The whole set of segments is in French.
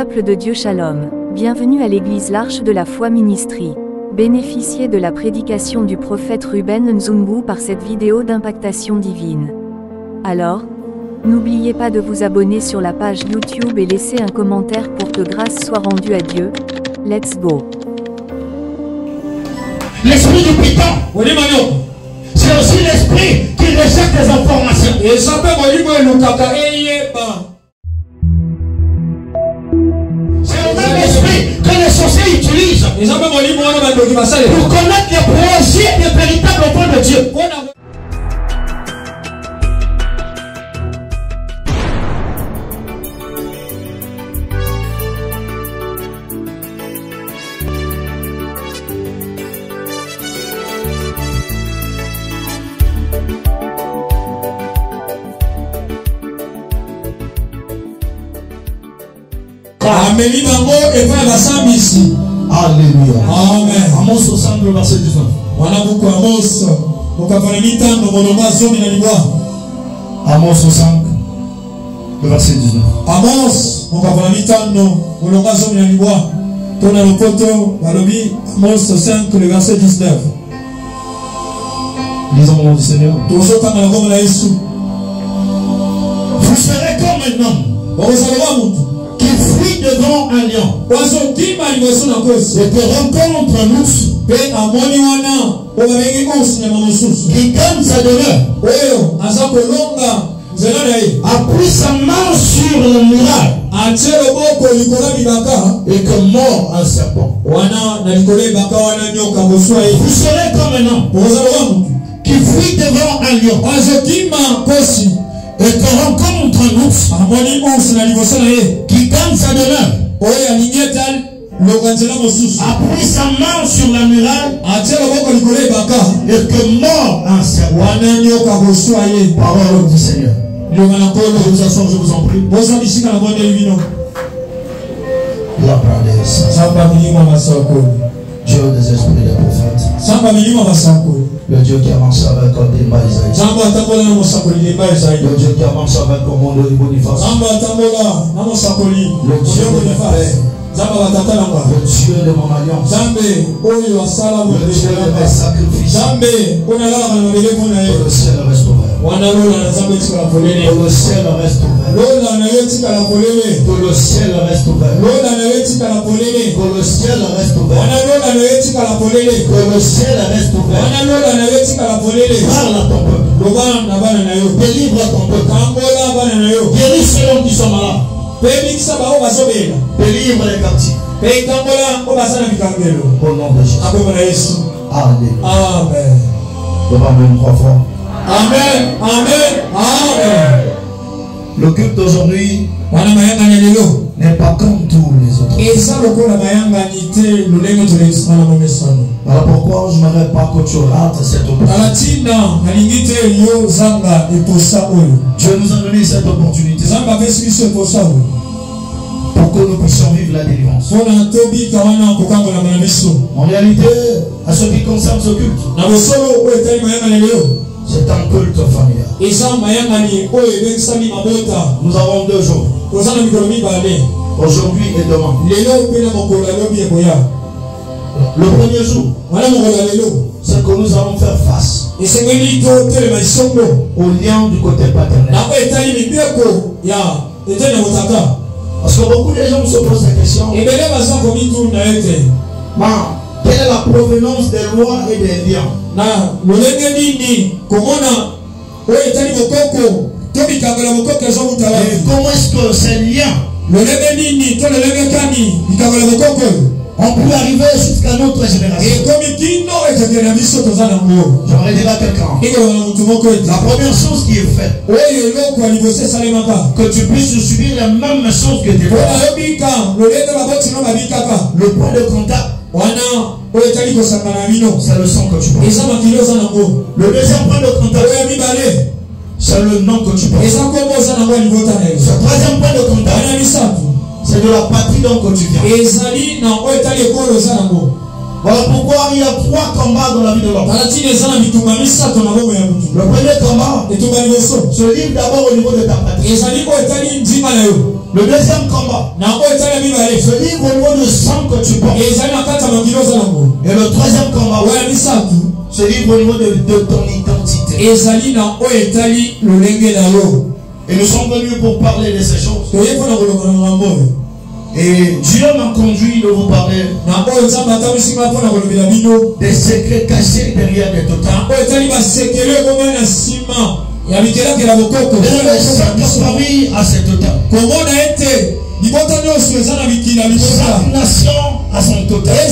Peuple de Dieu Shalom, bienvenue à l'église l'Arche de la Foi Ministry. Bénéficiez de la prédication du prophète Ruben Nzumbu par cette vidéo d'impactation divine. Alors, n'oubliez pas de vous abonner sur la page YouTube et laisser un commentaire pour que grâce soit rendue à Dieu. Let's go. L'esprit du piton, c'est aussi l'esprit qui rejette les informations. Et ça peut c'est le même esprit que les sorciers utilisent pour connaître les projets des véritables enfants de Dieu. Alléluia. Amen. Amos 60, le verset 19. Amos 60, le verset 19. Amos 5, le verset 19. Lisons le nom du Seigneur. Vous serez comme un homme qui fuit devant un lion et te rencontre un ours qui gagne sa demeure, appuie sa main sur le muraille et que mord un serpent. Vous serez comme un homme qui fuit devant un lion et te rencontre un ours qui gagne sa demeure, appuie sa main sur la muraille et que mord un serpent. Parole du Seigneur. Vous asseoir, je vous en prie. La Dieu des esprits des prophètes. Le Dieu qui avance avec Odemba Isaïe. Le Dieu qui avance avec Commando Boniface. Le Dieu de mes pères. Le Dieu de mon alliance. Le Dieu de mes sacrifices. Que le ciel reste ouvert. Que le ciel reste ouvert. Que le ciel reste ouvert. Que le ciel reste ouvert. Que le ciel reste ouvert. Parle à ton peuple. Délivre ton peuple. Guéris ceux qui sont malades. Délivre les captifs. Au nom de Jésus. Alléluia. Amen. Devant même 3 fois. Amen. Amen. Amen. Le culte d'aujourd'hui n'est pas comme tous les autres. Voilà pourquoi je n'aimerais pas que tu rates cette opportunité. Dieu nous a donné cette opportunité pour que nous puissions vivre la délivrance. En réalité, à ce qui concerne ce culte, c'est un culte familial. Nous avons 2 jours. Aujourd'hui et demain. Le premier jour, c'est que nous allons faire face au lien du côté paternel. Parce que beaucoup de gens se posent la question. Quelle est la provenance des lois et des liens? Et comment est-ce que ces liens ont pu arriver jusqu'à notre génération? J'aimerais dire à quelqu'un, la première chose qui est faite, que tu puisses subir la même chose que tes parents. Le point de contact, c'est le sang que tu portes. Le deuxième point de contact, c'est le nom que tu portes. Le troisième point de contact, c'est de la patrie dont que tu viens. Voilà pourquoi il y a 3 combats dans la vie de l'homme. Le premier combat se livre d'abord au niveau de ta pratique. Le deuxième combat se livre au niveau du sang que tu portes. Et le troisième combat se livre au niveau de ton identité. Et nous sommes venus pour parler de ces choses. Et Dieu m'a conduit de vous parler des secrets cachés derrière des totales. Chaque famille a ses totales. Chaque nation a son total. Et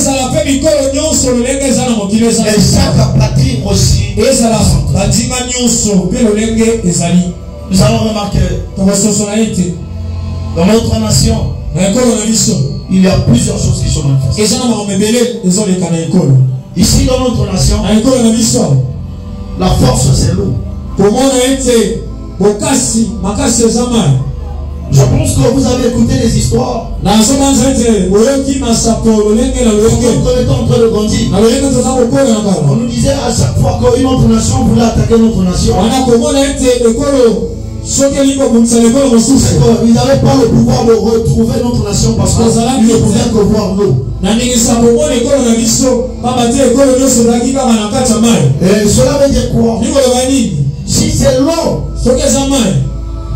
chaque patrie aussi a son total. Nous allons remarquer dans notre nation, il y a plusieurs choses qui sont manifestées. Ici dans notre nation, la force c'est l'eau. Je pense que vous avez écouté les histoires. On est en train de grandir. On nous disait à chaque fois qu'une autre nation voulait attaquer notre nation, ils n'avaient pas le pouvoir de retrouver notre nation parce qu'ils ne pouvaient que voir l'eau. Et cela veut dire quoi? Si c'est l'eau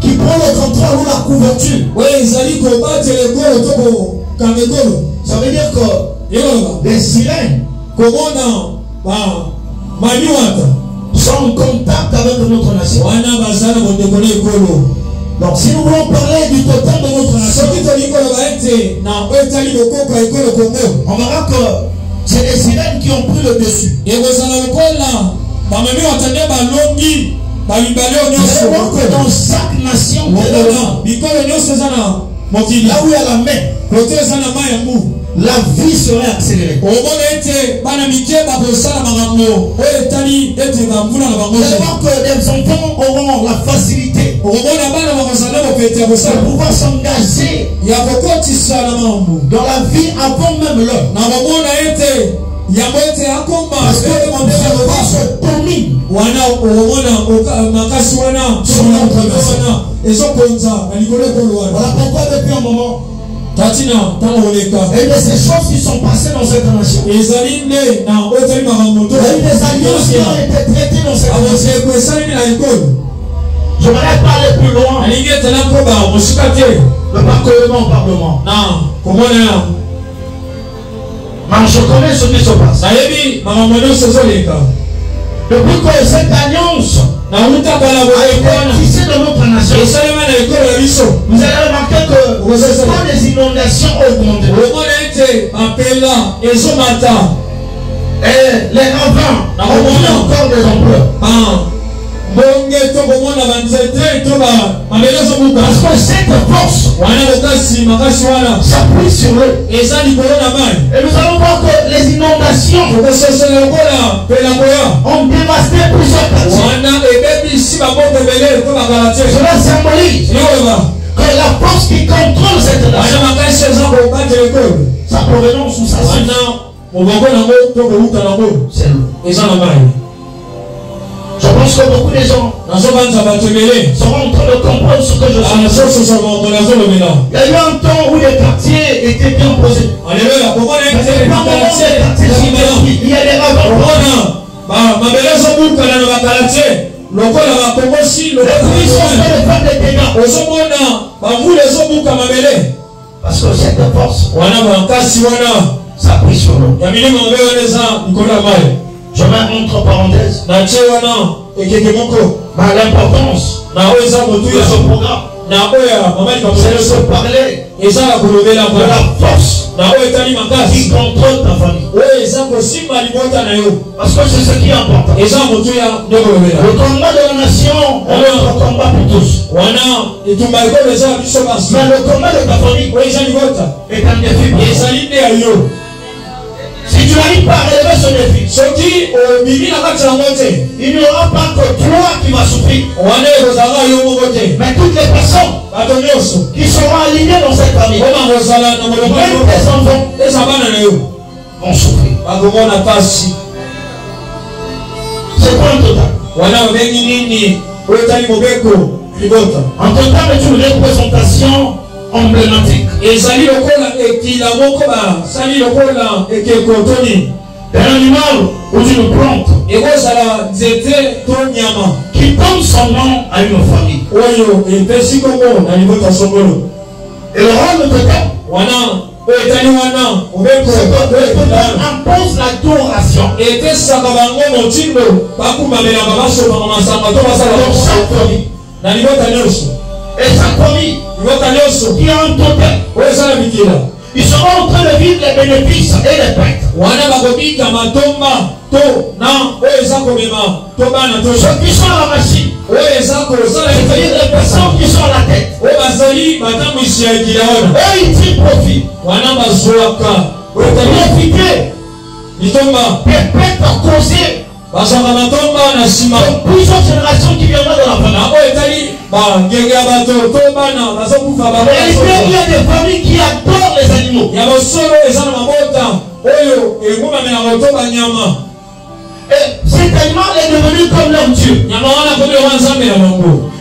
qui prend le contrôle ou la couverture, ça veut dire que les sirènes sont en contact avec notre nation. Donc si nous voulons parler du total de notre nation, on verra que c'est les sirènes qui ont pris le dessus. Que dans chaque nation, là où il y a la main, la vie serait accélérée. Vous allez voir que les enfants auront la facilité de pouvoir s'engager dans la vie avant même l'heure. Parce que se domine. Voilà pourquoi depuis un moment, et de ces choses qui sont passées dans cette nation, il y a eu des alliances qui ont été traitées dans cette nation. Je voudrais parler plus loin. Le Parlement. Mais je connais ce qui se passe. Depuis que cette alliance a été tissée dans notre nation, vous allez remarquer que quand les inondations augmentent, et les ravins ont pris encore des ampleurs. Parce que cette force s'appuie sur eux. Et nous allons voir que les inondations ont dévasté plusieurs quartiers. Cela symbolise que la force qui contrôle cette nation, sa provenance ou sa source, c'est l'eau. Je pense que beaucoup de gens seront en train de comprendre ce que je suis. Il y a eu un temps où les quartiers étaient bien posés. Il y a des ravins. Parce que cette force s'appuie sur l'eau. Je mets entre parenthèses l'importance de ce programme. C'est de se parler de la force qui contrôle ta famille. Parce que c'est ce qui est important. Le combat de la nation est un combat pour tous. Mais le combat de ta famille est un défi pour toi. Si tu n'arrives pas à relever ce défi, il n'y aura pas que toi qui vas souffrir, mais toutes les personnes qui seront alignées dans cette famille, même tes enfants, vont souffrir. C'est quoi un total? En total est une représentation emblématique d'un animal ou d'une plante qui donne son nom à une famille. Et le rôle de total impose l'adoration. Et sa famille qui a un totem, ils seront en train de vivre les bénéfices et les pertes. Ceux qui sont à la machine, c'est-à-dire les personnes qui sont à la tête, eux ils tirent profit. Profiter des pertes causées plusieurs générations qui viendront de la famille. Il y a des familles qui adorent les animaux. Et cet animal est devenu comme leur Dieu.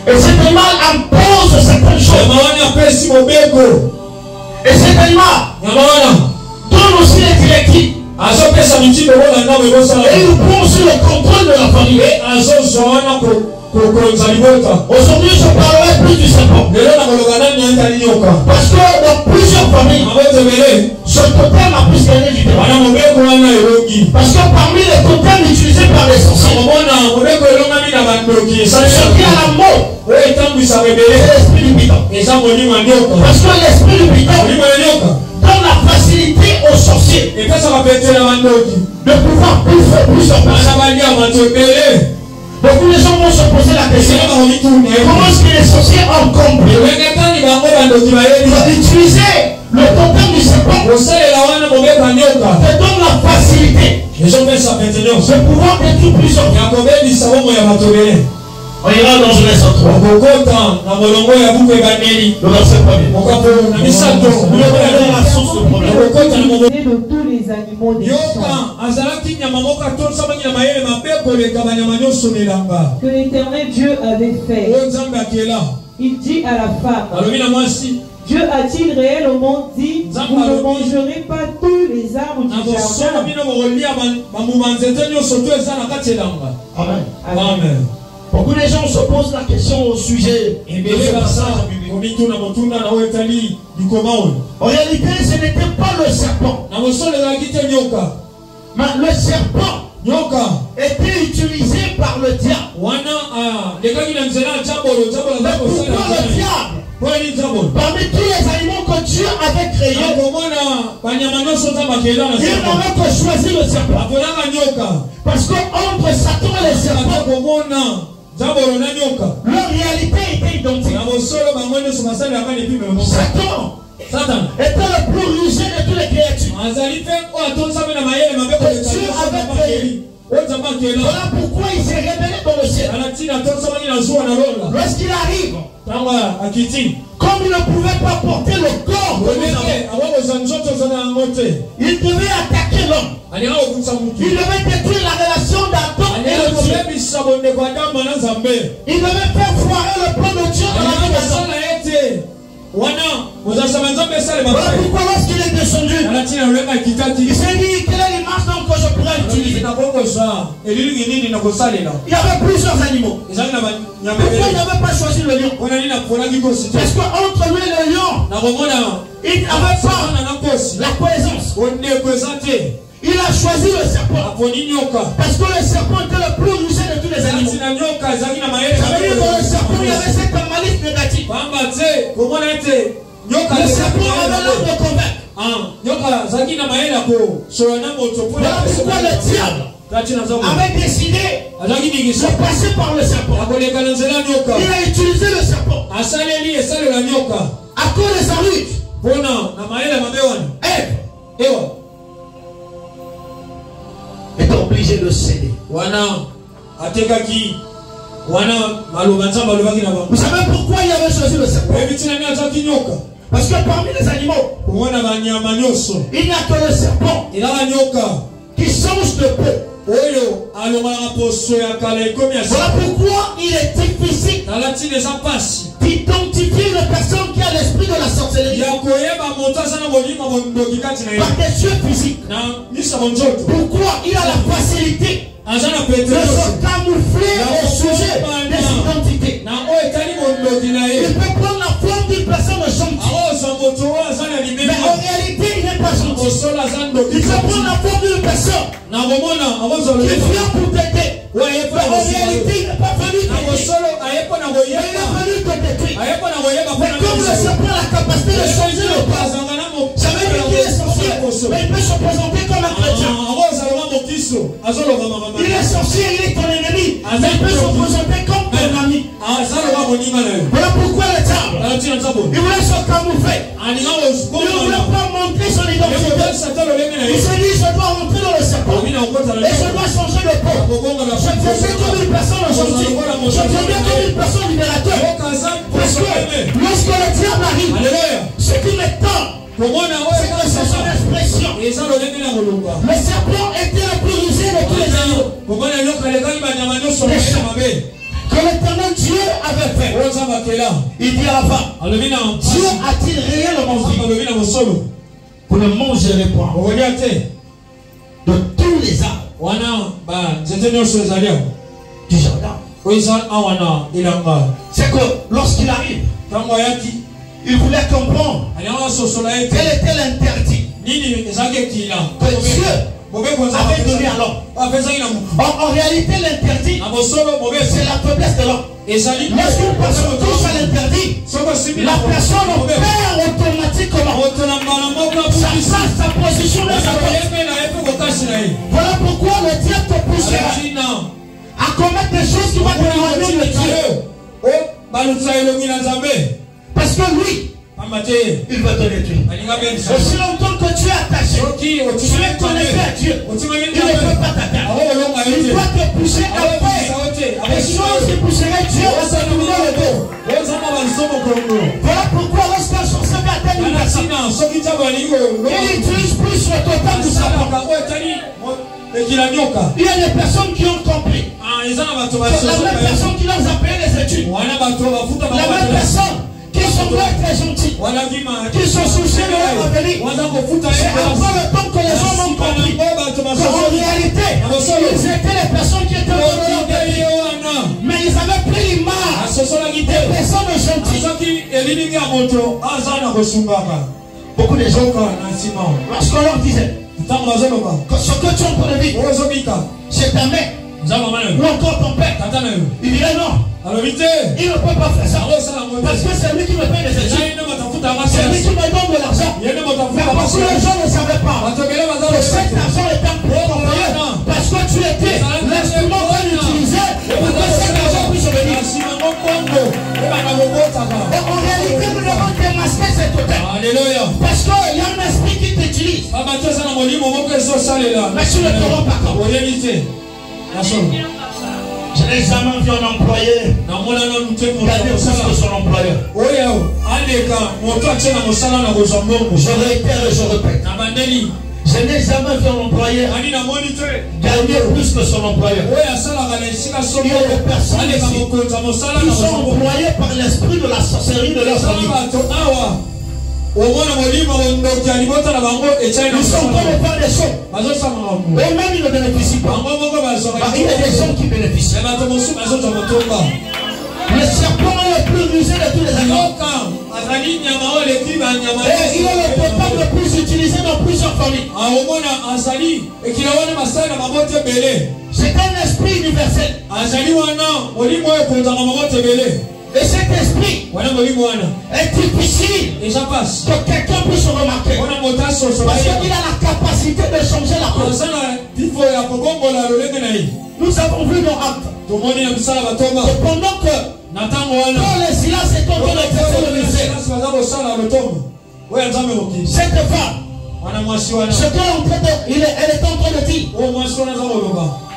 Et cet animal impose certaines choses. Et cet animal donne aussi les directives. Et il prend aussi le contrôle de la famille. Aujourd'hui, je parlerai plus du serpent. Parce que dans plusieurs familles, ce totem a plus gagné du terrain. Parce que parmi les totems utilisés par les sorciers, ce qui a la mort, c'est l'esprit du bidon. Parce que l'esprit du bidon donne la facilité aux sorciers de pouvoir plus faire plusieurs personnes. Beaucoup de gens vont se poser la question, comment est-ce que les sorciers ont compris? Ils ont utilisé le totem du serpent. Ça donne la facilité de pouvoir détruire plusieurs. On ira dans Genèse 3. Le verset 1er. De tous les animaux des champs. Que l'Éternel Dieu avait fait. Il dit à la femme, Dieu a-t-il réellement dit, vous ne mangerez pas tous les arbres du jardin? Amen. Amen. Beaucoup de gens se posent la question au sujet de ce passage biblique. En réalité, ce n'était pas le serpent. Mais le serpent était utilisé par le diable. Mais pourquoi le diable? Parmi tous les animaux que Dieu avait créés, il n'avait que choisi le serpent. Parce que entre Satan et le serpent, leur réalité était identique. Satan était le plus rusé de toutes les créatures. Dieu avait créé. Voilà pourquoi il s'est révélé dans le ciel. Lorsqu'il arrive, comme il ne pouvait pas porter le corps que nous avons, il devait attaquer l'homme. Il devait détruire la relation d'Adam et de Dieu. Il devait faire foirer le plan de Dieu dans la vie d'Adam. Voilà pourquoi lorsqu'il est descendu, il s'est dit quelle est l'image donc que je pourrais utiliser. Il y avait plusieurs animaux. Pourquoi il n'avait pas choisi le lion? Parce qu'entre lui et le lion, il n'avait pas la cohésence. Il a choisi le serpent. Parce que le serpent était le plus rusé de tous les animaux. Ça veut dire que le serpent, il avait cette malice négative. Le serpent avait l'âme de convaincre. Voilà pourquoi le diable avait décidé de passer par le serpent. Il a utilisé le serpent. À cause de sa lutte, Ève est obligé de céder. Vous savez pourquoi il avait choisi le serpent? Parce que parmi les animaux, il n'y a que le serpent qui change de peau. Voilà pourquoi il est difficile d'identifier une personne qui a l'esprit de la sorcellerie par des yeux physiques. Pourquoi il a la facilité de se camoufler au sujet des identités. Il peut prendre la forme d'une personne gentille, mais en réalité il n'est pas gentil. Il peut prendre la forme d'une personne qui vient pour t'aider, mais en réalité il n'est pas venu t'aider, mais il est venu te détruire. Mais comme le serpent a la capacité de changer le corps, ça veut dire qu'il est sorcier, mais il peut se présenter comme un chrétien. Il est sorcier, il est ton ennemi, mais il peut se présenter comme ton ami. Voilà pourquoi le diable, il voulait se camoufler, il ne voulait pas montrer son identité. Il s'est dit, je dois rentrer dans le serpent et je dois changer de peau. Je deviens comme une personne gentille, je deviens comme une personne libérateur. Parce que lorsque le diable arrive, ce qui m'étonne, c'est que c'est son expression. Le serpent était le plus rusé de tous les animaux. Que l'éternel Dieu avait fait. Il dit à la femme, Dieu a-t-il réellement dit, vous ne mangerez pas de tous les arbres du jardin. C'est que lorsqu'il arrive, il voulait comprendre quel était l'interdit que Dieu avait donné à l'homme. En réalité, l'interdit, c'est la faiblesse de l'homme. Lorsqu'une personne touche à l'interdit, la personne perd automatiquement sa position de sa vie. Voilà pourquoi le diable te poussera à commettre des choses qui vont t'éloigner de Dieu. Parce que lui, il va te détruire. Aussi longtemps que tu es attaché, tu es connecté à Dieu, il ne peut pas t'atteindre. Il doit te pousser à faire des choses qui pousseraient Dieu à se tourner le dos. Voilà pourquoi lorsqu'un sorcier va atteindre une personne, il utilise plus le total du serpent. Il y a des personnes qui ont compris. La même personne qui leur a payé les études. La même personne qui sont très gentils, qui sont soucieux de leur avenir. C'est après le temps que les gens ont compris qu'en réalité, ils étaient les personnes qui étaient dans leur avenir. Mais ils avaient pris l'image des personnes gentilles. Beaucoup de gens, lorsqu'on leur disait que ce que tu es en train de vivre, c'est ta mère ou encore ton père, il dirait non. Il ne peut pas faire ça parce que c'est lui qui me paye les études, c'est lui qui me donne de l'argent. Mais parce que les gens ne savaient pas que cet argent est un peu compris parce que tu étais l'instrument qu'on utilisait pour que cet argent puisse venir. Et en réalité, nous devons démasquer cet hôtel parce qu'il y a un esprit qui t'utilise, mais tu ne te rends pas compte. Je n'ai jamais vu un employé garder plus que son employeur. Je réitère et je répète. Je n'ai jamais vu un employé gagner plus que son employeur. Il y a des personnes ici qui sont employées par l'esprit de la sorcellerie de leurs amis. Ils sont en train de faire des choses. Eux-mêmes ils ne bénéficient pas. Il y a des gens qui bénéficient. Le serpent est le plus rusé de tous les animaux. Et il est le total le plus utilisé dans plusieurs familles. C'est un esprit universel. Et cet esprit est difficile que quelqu'un puisse remarquer. Parce qu'il a la capacité de changer la cause. Nous avons vu dans Actes que pendant que dans le silence est en train de faire le musée, cette femme, ce qu'elle est en train de dire,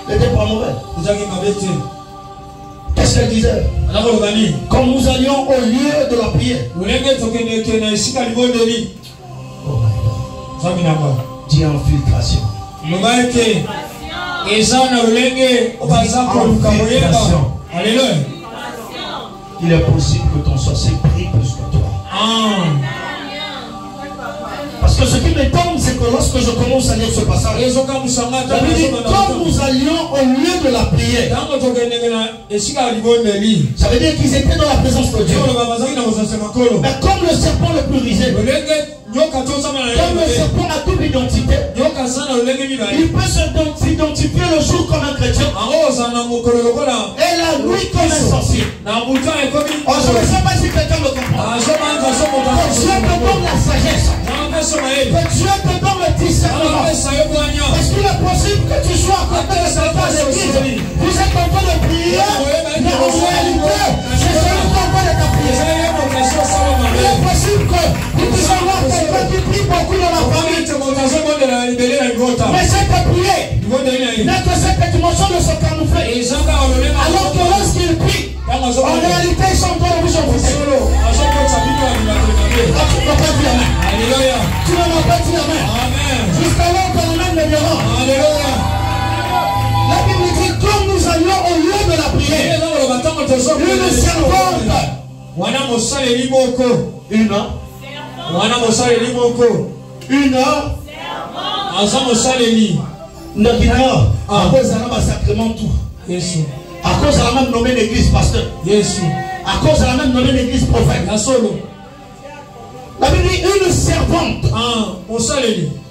n'était pas mauvais. Qu'est-ce Qu'est-ce qu'elle disait? Quand nous allions au lieu de la prière. Oh my God. Dis infiltration. Il est possible que ton sorcier prie plus que toi. Parce que ce qui m'étonne, c'est que lorsque je commence à lire ce passage, quand nous allions au lieu de la prière, ça veut dire qu'ils étaient dans la présence de Dieu. Mais comme le serpent le plus rusé, comme le serpent a double identité, il peut s'identifier le jour comme un chrétien et la nuit comme un sorcier. Je ne sais pas si quelqu'un me comprend. Que Dieu te donne la sagesse, que Dieu te donne le discernement. Parce qu'il est possible que tu sois à côté de quelqu'un à l'église. Vous êtes en train de prier, mais en réalité, c'est celui qui est en train de prier. Il est possible que vous puissiez avoir quelqu'un qui prie beaucoup dans la famille. Mais cette prière n'est que cette dimension de se camoufler. Alors que lorsqu'il prie, en réalité, ils sont en train de vous envoûter. Tu ne peux pas dire amen. Tu ne peux pas dire amen. Jusqu'alors que l'amen me dira. La Bible dit, comme nous allions au lieu de la prière, une servante. Une à cause de la sacrement tout. À cause de la même nommée l'église pasteur. À cause de la même nommée l'église prophète. La Bible dit une servante.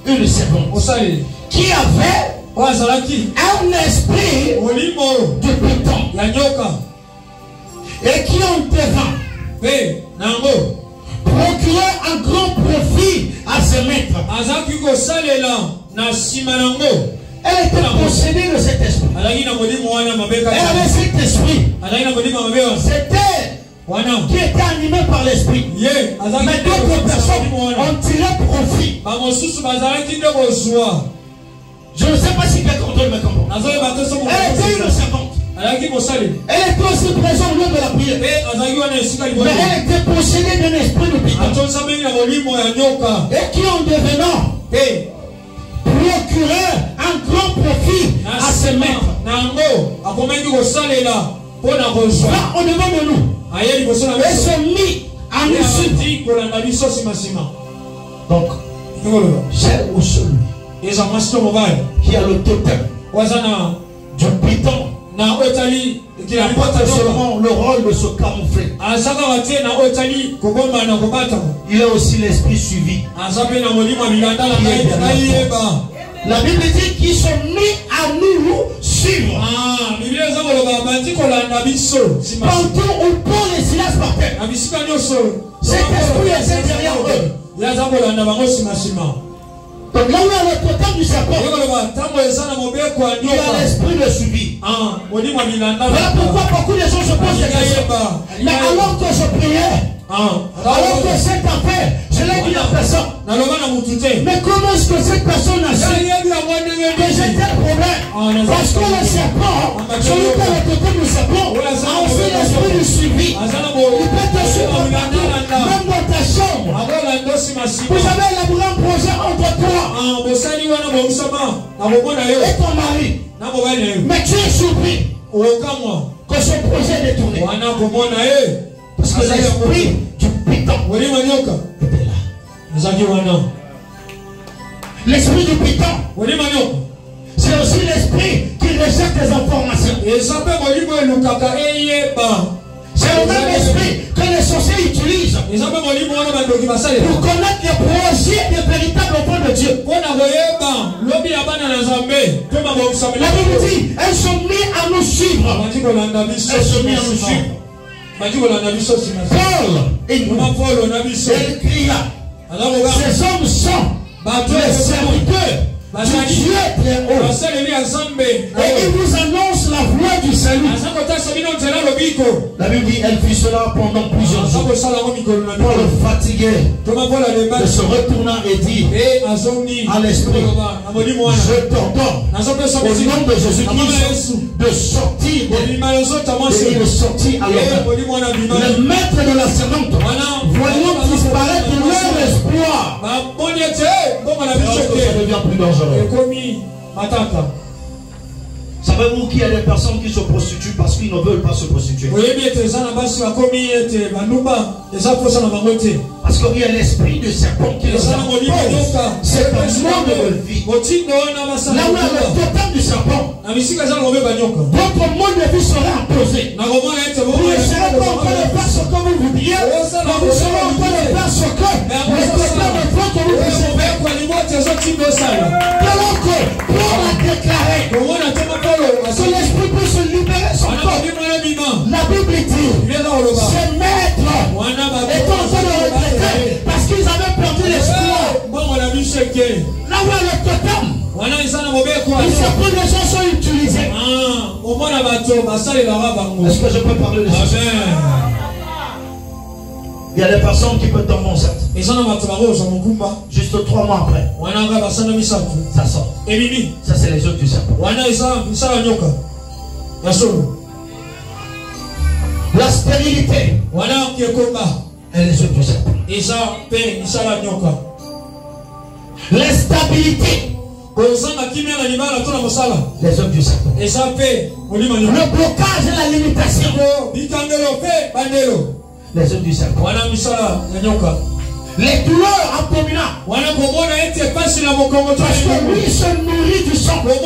Une servante. Qui avait un esprit de python. Et qui en devant procurer un grand profit à ses maîtres. Elle était possédée de cet esprit. Elle avait cet esprit. C'était qui était animé par l'esprit. Mais d'autres personnes ont tiré profit. Je ne sais pas si quelqu'un me comprend. Elle était une servante. Elle était aussi présente au lieu de la prière. Mais elle était possédée d'un esprit de python. Et qui en devenant procurer un grand profit à ses maîtres. Là, au devant de nous, elle se mit à nous suivre. Donc, celle ou celui qui a le totem du python qui n'a pas seulement le rôle de se camoufler. Il a aussi l'esprit suivi. La Bible dit qu'ils sont mis à nous suivre. Partout où Paul et Silas partaient, cet esprit est derrière eux. Donc là où il y a le totem du serpent, il y a l'esprit de suivi. Voilà pourquoi beaucoup de gens se posent des questions. Mais alors que je priais, alors que cette affaire, je l'ai dit à personne. Mais comment est-ce que cette personne a su que j'ai tel problème? Parce que le serpent, celui qui a le totem du serpent, a aussi l'esprit du suivi. Il peut te suivre même dans ta chambre. Vous avez élaboré un projet entre toi et ton mari. Mais tu es surpris que ce projet est détourné. Parce que l'esprit du python était là. L'esprit du python, c'est aussi l'esprit qui rejette des informations. C'est le même esprit que les sorciers utilisent pour connaître les projets des véritables enfants de Dieu. La Bible dit, elles sont mises à nous suivre. Elles sont mises à nous suivre. Paul et nous, elle cria, ces hommes sont les serviteurs du Dieu très haut. Et il vous annonce la voie du salut. La Bible dit, elle fit cela pendant plusieurs jours. Paul fatigué de se retourner et dit à l'esprit, je t'ordonne au nom de Jésus-Christ de sortir. Et il est sorti alors. Le maître de la servante, voyant disparaître leur espoir, ça devient plus dangereux. Savez-vous qu'il y a des personnes qui se prostituent parce qu'ils ne veulent pas se prostituer? Parce qu'il y a l'esprit de serpent qui les impose. C'est un monde de vie. Là où il y a le totem du serpent, votre mode de vie sera imposé. Vous ne serez pas en train de faire ce que vous voudriez, mais vous serez en train de faire ce que les totems de votre vous vous savez. Alors que Paul a déclaré que l'esprit peut se libérer son corps. La Bible dit, ces maîtres étaient en train de retraiter parce qu'ils avaient perdu l'espoir. Là où il y a le totem, les serpents des gens sont utilisés. Est-ce que je peux parler de ça? Il y a des personnes qui peuvent tomber enceintes. Juste 3 mois après, ça sort. Ça, c'est les œufs du serpent. La stérilité et les œufs du serpent. L'instabilité, les œufs du serpent. Le blocage et la limitation, les œufs du serpent. Les douleurs abominables, parce que lui se nourrit du sang. Je vais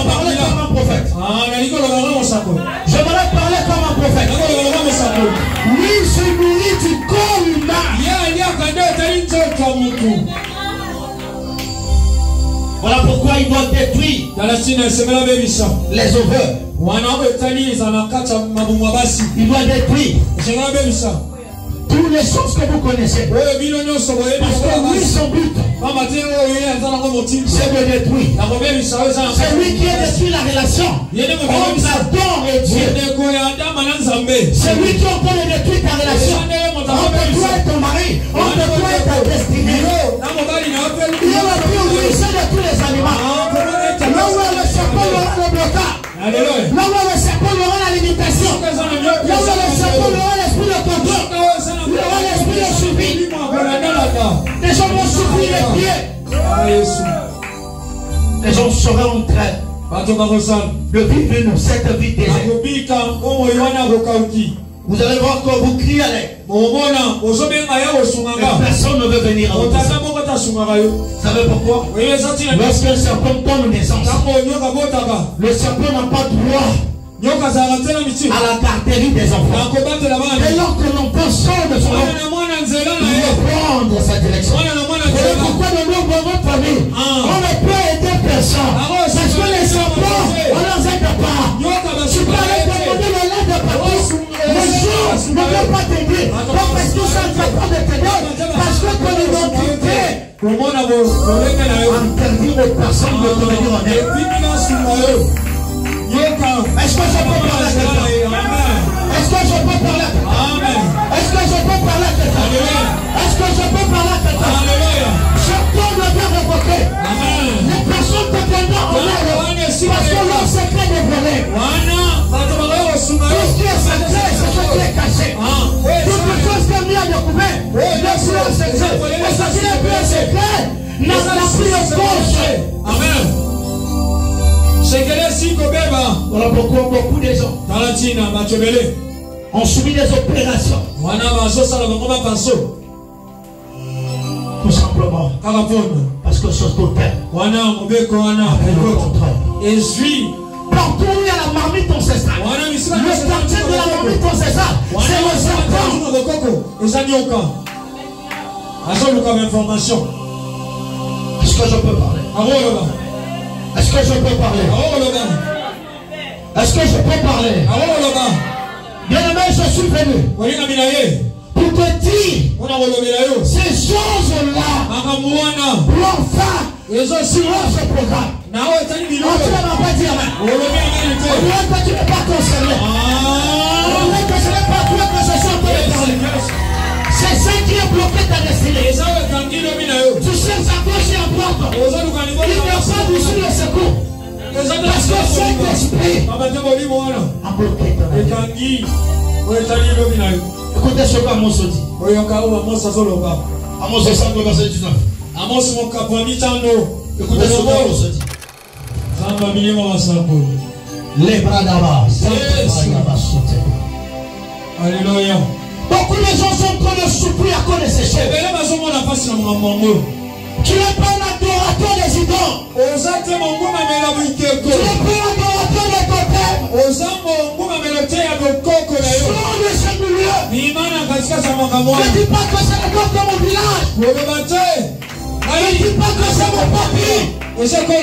parler comme un prophète. J'aimerais parler comme un prophète. Lui se nourrit du corps humain. Voilà pourquoi il doit détruire les ovaires. Il doit détruire toutes les choses que vous connaissez. Parce que lui, son but, c'est de détruire. C'est lui qui a détruit la relation entre Adam et Dieu. C'est lui qui a encore détruit ta relation entre toi et ton mari, entre toi et ta destinée. Il est le plus riche de tous les animaux. Là où le serpent aura le blocage, là où le serpent aura la limitation, là où le serpent aura l'esprit de contrôle, il aura l'esprit de suivi. Les gens vont souffrir les pieds. Les gens seront en train de vivre cette vie déserte. Vous allez voir quand vous criez à l'aide. Personne ne veut venir à vous. Vous savez pourquoi? Lorsqu'un serpent tombe naissance, le serpent n'a pas droit à la cartérie des enfants. Dès lors que l'enfant sort de son enfant, il va prendre sa direction. C'est pourquoi dans votre famille, on ne peut aider personne. Parce que les serpents, on leur aide pas. Tu peux aller demander de l'aide partout. Les gens ne veulent pas t'aider. Pas parce qu'ils sont capables de t'aider. Parce que ton identité interdit aux personnes de te venir en aide. Est-ce que je peux parler à quelqu'un? Est-ce que je peux parler à quelqu'un? Est-ce que je peux parler à quelqu'un? Est-ce que je peux parler à quelqu'un? Certains doivent bien révoquer. Les personnes te prendront en aide parce que leur secret est volé. Tout ce qui est secret, c'est ce qui est caché. Toute chose qui est mise à découvert, n'est plus un secret. Et ce qui n'est plus un secret, n'a plus un gauche. Amen. Voilà pourquoi beaucoup de gens ont subi des opérations. Tout simplement parce que ce totem après le contrôle. Partout où il y a la marmite ancestrale, le quartier de la marmite ancestrale, c'est le serpent. Est-ce que je peux parler? Est-ce que je peux parler? Est-ce que je peux parler? Bien aimé, je suis venu pour te dire ces choses-là, l'enfant sur ce programme. Tu ne vas pas dire amen. Tu n'es pas concerné. Que ce n'est pas toi que je suis en train de parler. C'est ça qui est bloqué ta destinée. Tu cherches à gauche et à droite. Il n'y a pas d'ici le secours. Parce que cet esprit a bloqué ta destinée. Écoutez ce qu'Amos dit. Amos 60, verset 19. Écoutez ce qu'Amos dit. Les bras d'Abba. Alléluia. Beaucoup de gens sont en train de souffrir à cause de ces choses. Tu n'es pas un adorateur des idoles. Tu n'es pas un adorateur des totems. Sors de ce milieu. Ne dis pas que c'est le corps de mon village. Ne dis pas que c'est mon papier. Nous avons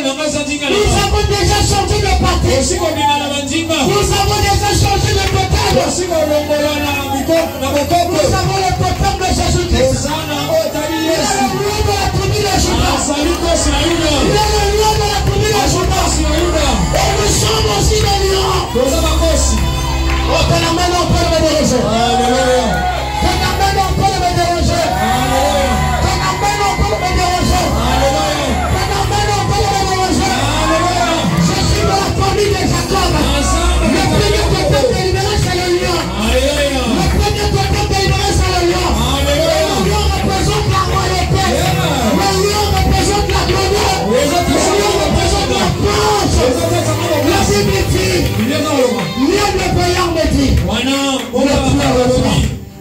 déjà changé de parti. Nous avons déjà changé de totem. Nous avons le totem de Jésus-Christ. Il est le lion de la tribu de Juda. Il est le lion de la tribu de Juda. Et nous sommes aussi des lions. Oh, ton amène en peut me déranger. Ton amène en peut me déranger. Ton amène en peut me déranger. Ton amène en peut me déranger. Je suis de la famille de Jacob. Le premier totem délivré, c'est le lion. Le premier totem délivré, c'est le lion. Le lion représente la royauté. Le lion représente la gloire. Le lion représente la force. La dignité. Lion de Béar me dit.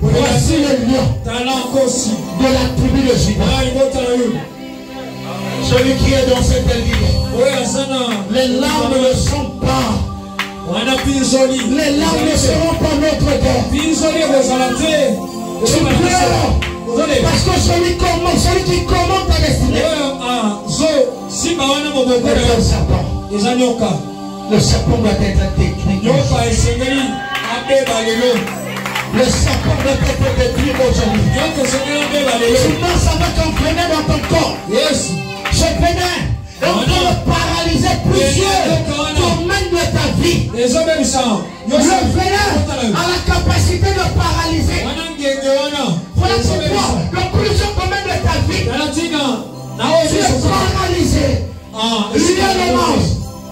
Voici le lion de la tribu de Juda. Celui qui est dans cette vidéo. Les larmes ne sont pas. Les larmes ne seront pas notre guerre. Tu pleures. Parce que celui qui commande ta destinée. Le serpent doit être détruit. Le serpent doit être détruit aujourd'hui. Tu danses avec un venin dans ton corps. Ce venin est en train de paralyser plusieurs domaines de ta vie. Le venin a la capacité de paralyser. Voilà pourquoi dans plusieurs domaines de ta vie, tu es paralysé. Il y a le mange.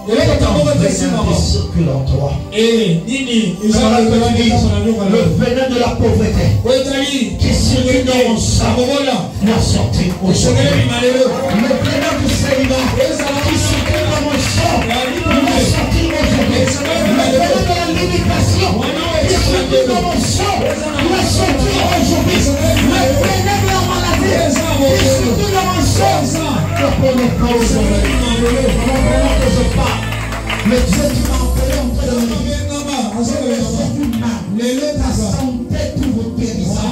Le venin circule en toi. Le venin de la pauvreté qui circule dans mon sang m'a sorti aujourd'hui. Le venin du célibat qui circule dans mon sang m'a sorti aujourd'hui. Le venin de la limitation qui circule dans mon sang m'a sorti aujourd'hui. Le venin de la maladie qui circule dans mon sang ne connaît pas aujourd'hui. Que je parle. Le Dieu qui m'a appelé en train de me dire, ta santé tout vous guérira.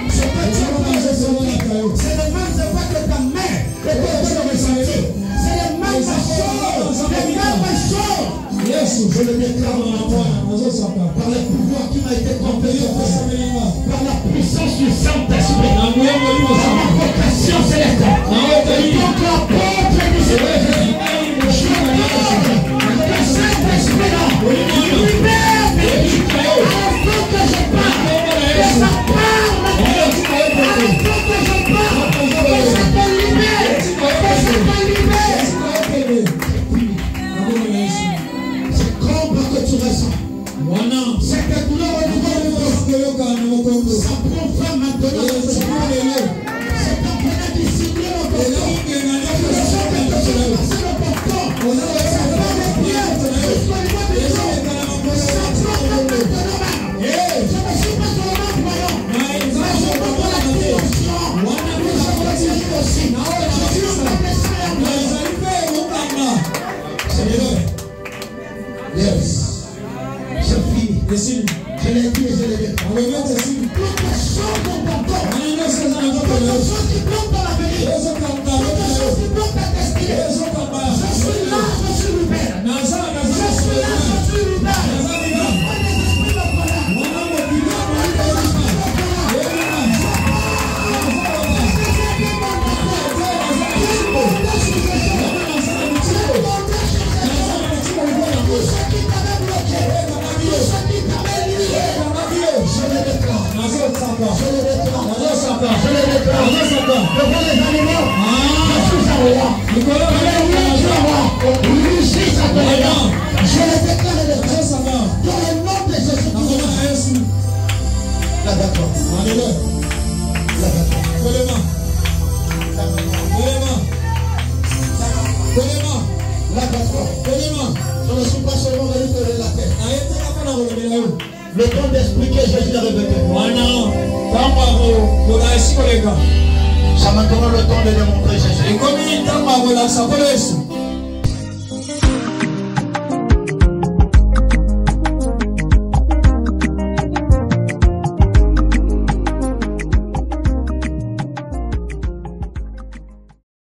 Ce que tu as ressentir, c'est le même effet que ta mère est en train de ressentir. C'est les mêmes choses, les mêmes choses. Je le déclare dans la voix, par le pouvoir qui m'a été conféré, par la puissance du Saint-Esprit, par ma vocation céleste, donc l'apôtre du Seigneur. Saint-Esprit-là, libère mes vies. Avant que je parte, que ça part maintenant. Avant que je parte, que ça te libère. Que ça te libère. C'est comble que tu ressens. C'est que douleur au niveau de toi. Ça prend fin maintenant. C'est un preneur discipliné au corps. Je sens quelque chose passer dans ton corps. Ça va des pieds. Jusqu'au niveau des os. Ça prend maintenant. Je ne suis pas seulement croyant. Mais je vois dans la dimension. Nous avons essayé aussi. Je suis en train d'essayer encore. Yes. Je finis. Je l'ai dit et je l'ai dit. Toutes les choses dans ton corps. Toutes les choses qui bloquent dans l'avenir. Toutes les choses qui bloquent ta destinée. Je suis là, je suis ouvert. Je suis là, je suis ouvert. Le esprit de colère. Le esprit de colère. Le temps d'expliquer, Jésus l'a répété. C'est maintenant le temps de démontrer Jésus.